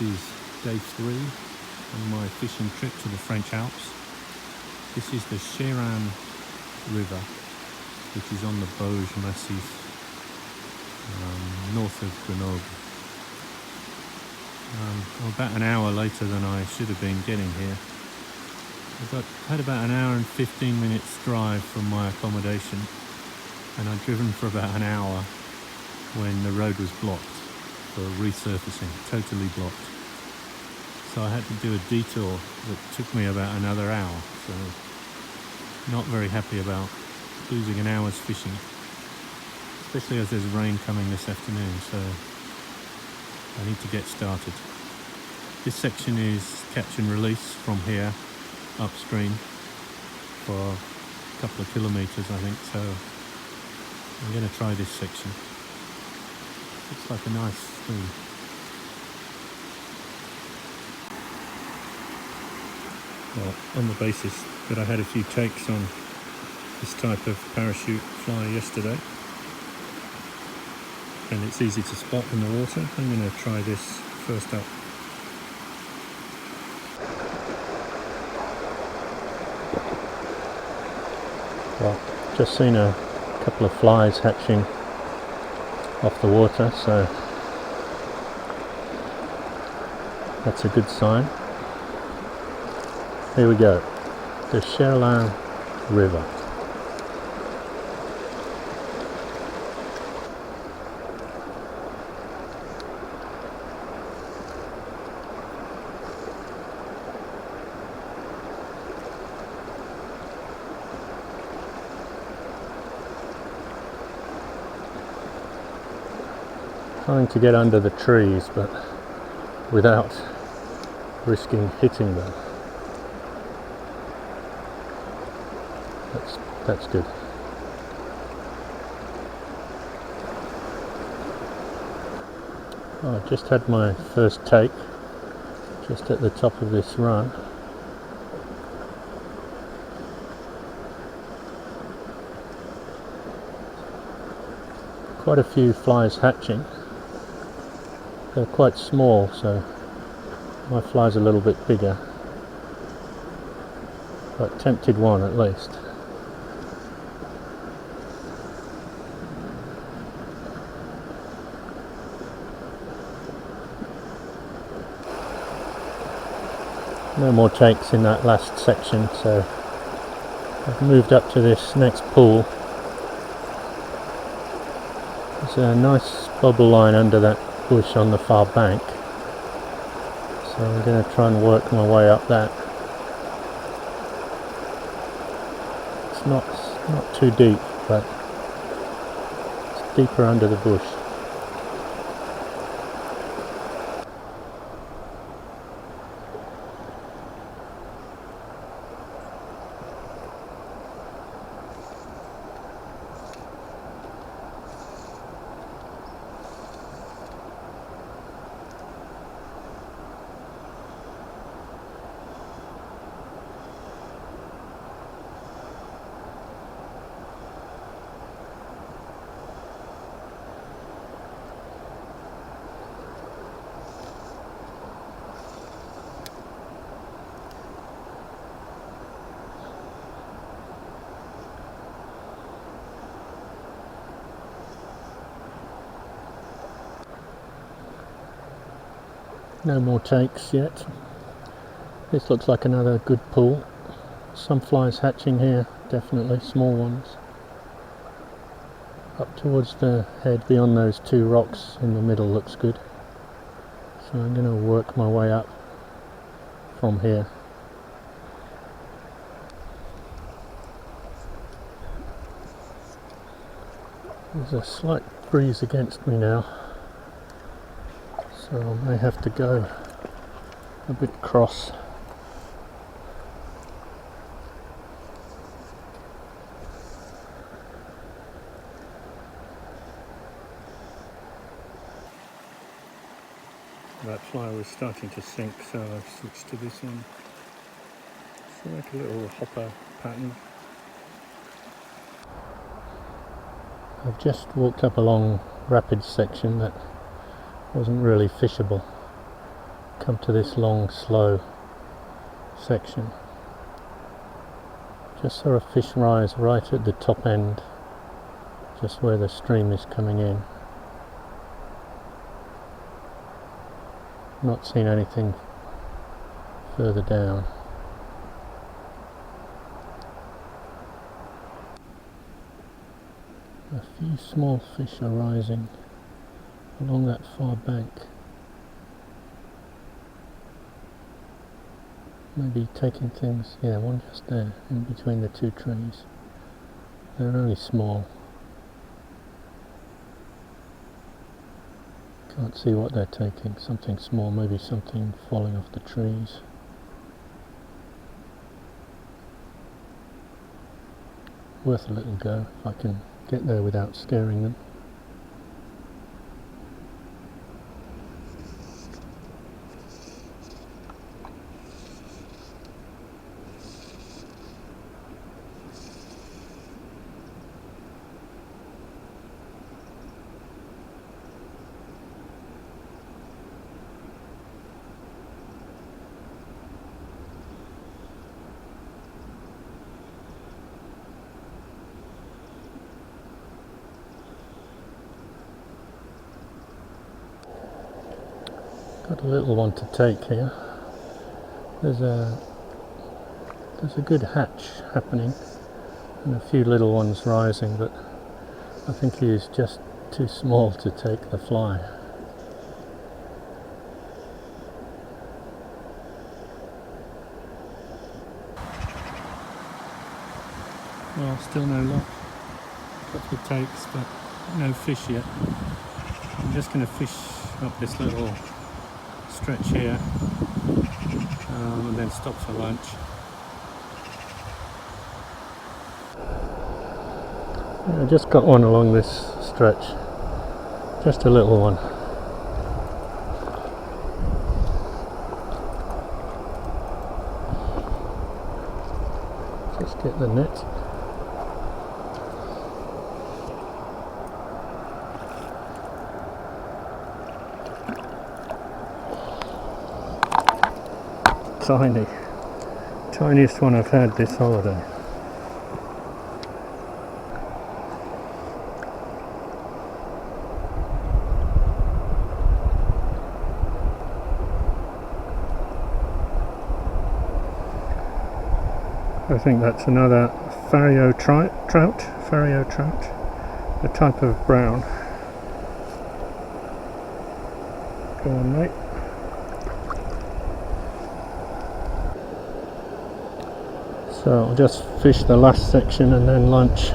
is day 3 on my fishing trip to the French Alps. This is the Chéran river, which is on the Bauges massif, north of Grenoble. I'm about an hour later than I should have been getting here. Had about an hour and 15 minutes drive from my accommodation, and I'd driven for about an hour when the road was blocked for resurfacing, totally blocked. So I had to do a detour that took me about another hour, so not very happy about losing an hour's fishing, especially as there's rain coming this afternoon, so I need to get started. This section is catch and release from here upstream for a couple of kilometres, I think, so I'm going to try this section. Looks like a nice stream. Well, on the basis that I had a few takes on this type of parachute fly yesterday, and it's easy to spot in the water, I'm going to try this first up. Well, just seen a couple of flies hatching off the water, so that's a good sign. Here we go, the Chéran River. Trying to get under the trees, but without risking hitting them. That's good. I just had my first take just at the top of this run. Quite a few flies hatching. They're quite small, so my fly's a little bit bigger, but tempted one at least. No more takes in that last section, so I've moved up to this next pool. There's a nice bubble line under that bush on the far bank, so I'm going to try and work my way up that. It's not too deep, but it's deeper under the bush. No more takes yet. This looks like another good pool. Some flies hatching here, definitely, small ones. Up towards the head beyond those two rocks in the middle looks good. So I'm going to work my way up from here. There's a slight breeze against me now, so I may have to go a bit cross. That fly was starting to sink, so I've switched to this one. It's like a little hopper pattern. I've just walked up a long rapid section that wasn't really fishable. come to this long, slow section. Just saw a fish rise right at the top end, just where the stream is coming in. Not seen anything further down. A few small fish are rising along that far bank. Maybe taking things, yeah, one just there, in between the two trees. They're only small. Can't see what they're taking, something small, maybe something falling off the trees. Worth a little go, if I can get there without scaring them. Got a little one to take here. There's a good hatch happening and a few little ones rising, but I think he is just too small to take the fly. Well, still no luck. Couple of takes, but no fish yet. I'm just going to fish up this little stretch here and then stop for lunch. I just got one along this stretch, just a little one. Just get the net. Tiny, tiniest one I've had this holiday. I think that's another Fario trout, a type of brown. Go on, mate. So I'll just fish the last section and then lunch.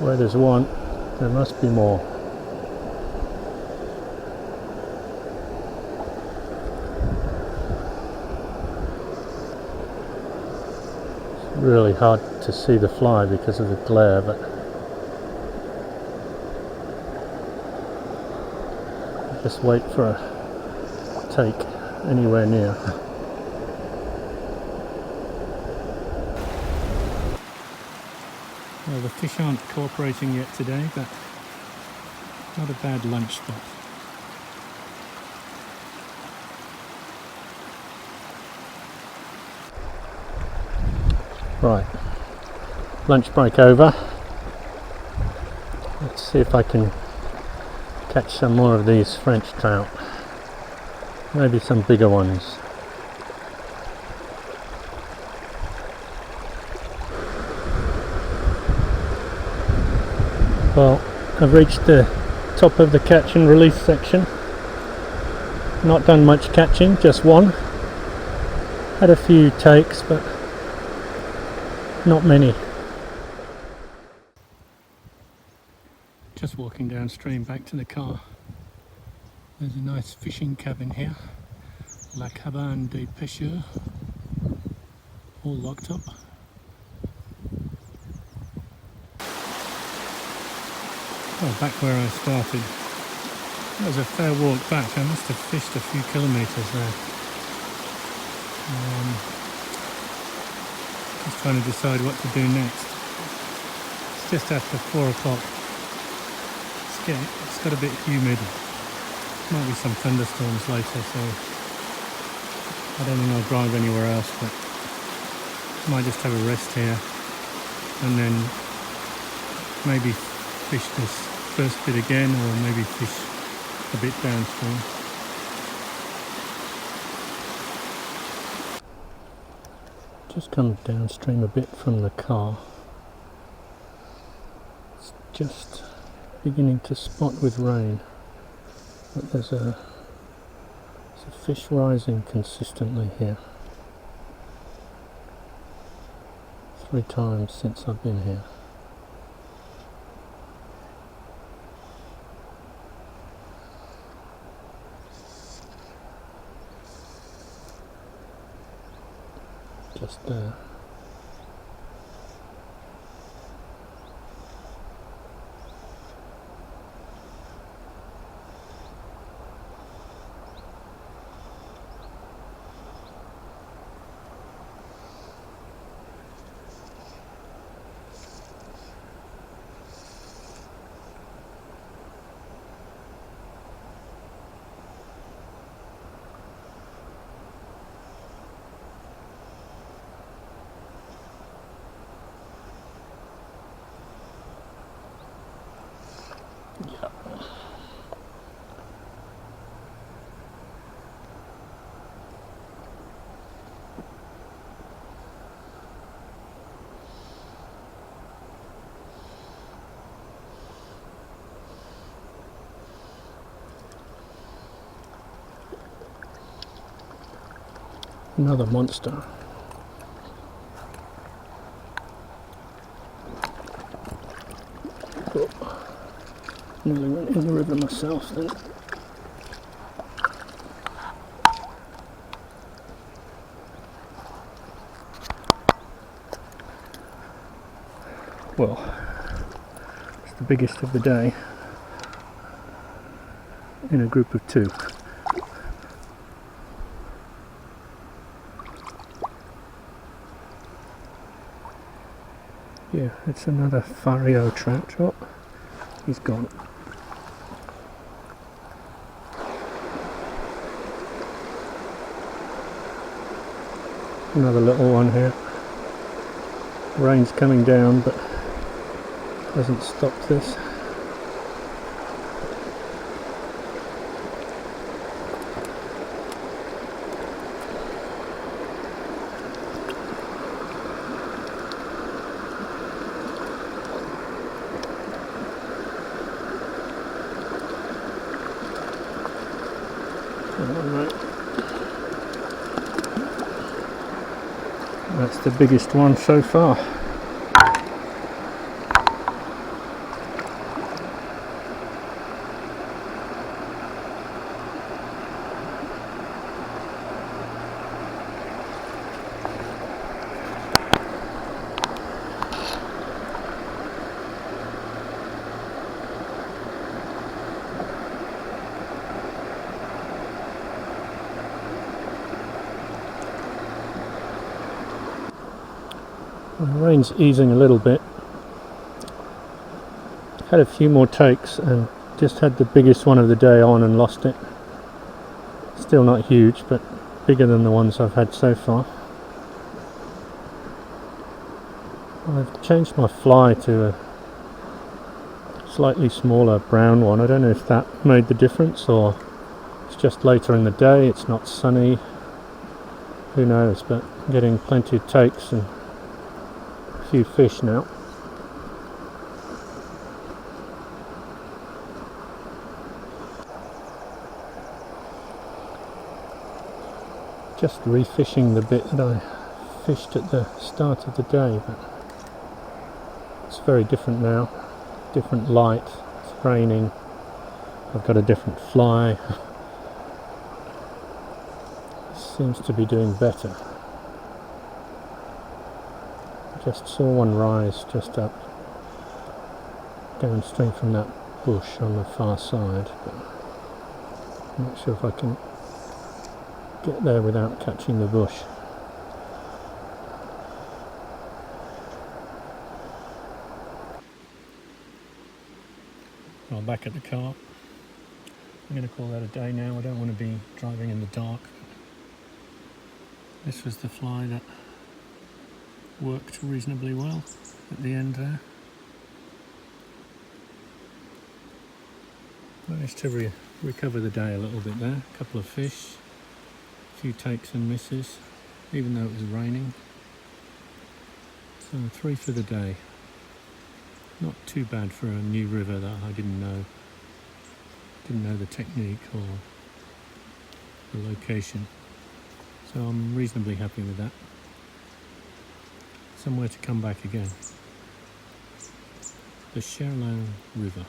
Where there's one, there must be more. It's really hard to see the fly because of the glare, but just wait for a take anywhere near. Well, the fish aren't cooperating yet today, but not a bad lunch spot. Right, lunch break over. Let's see if I can catch some more of these French trout. Maybe some bigger ones. Well, I've reached the top of the catch and release section. Not done much catching, just one. Had a few takes, but not many. Just walking downstream back to the car. There's a nice fishing cabin here. La Cabane des Pêcheurs. All locked up. Well, back where I started. That was a fair walk back. I must have fished a few kilometres there. Just trying to decide what to do next. It's just after 4 o'clock. It's got a bit humid. Might be some thunderstorms later, so I don't think I'll drive anywhere else, but might just have a rest here and then maybe fish this first bit again, or maybe fish a bit downstream. Just come downstream a bit from the car. It's just beginning to spot with rain, but there's a fish rising consistently here. 3 times since I've been here. Just there. Yeah. Another monster. Oh. Nearly went in the river myself then. Well, it's the biggest of the day in a group of 2. Yeah, it's another Fario trout. Oh, he's gone. Another little one here. Rain's coming down, but hasn't stopped this. Alright. That's the biggest one so far. The rain's easing a little bit. Had a few more takes and just had the biggest one of the day on and lost it. Still not huge, but bigger than the ones I've had so far. I've changed my fly to a slightly smaller brown one. I don't know if that made the difference, or it's just later in the day, it's not sunny. Who knows, but I'm getting plenty of takes and a few fish now. Just refishing the bit that I fished at the start of the day, but it's very different now. Different light, it's raining, I've got a different fly. Seems to be doing better. Just saw one rise just up downstream from that bush on the far side, but I'm not sure if I can get there without catching the bush. Well, back at the car. I'm going to call that a day now. I don't want to be driving in the dark. This was the fly that worked reasonably well at the end there. Managed to recover the day a little bit there. A couple of fish, a few takes and misses, even though it was raining. So 3 for the day. Not too bad for a new river that I didn't know the technique or the location. So I'm reasonably happy with that. Somewhere to come back again. The Chéran River.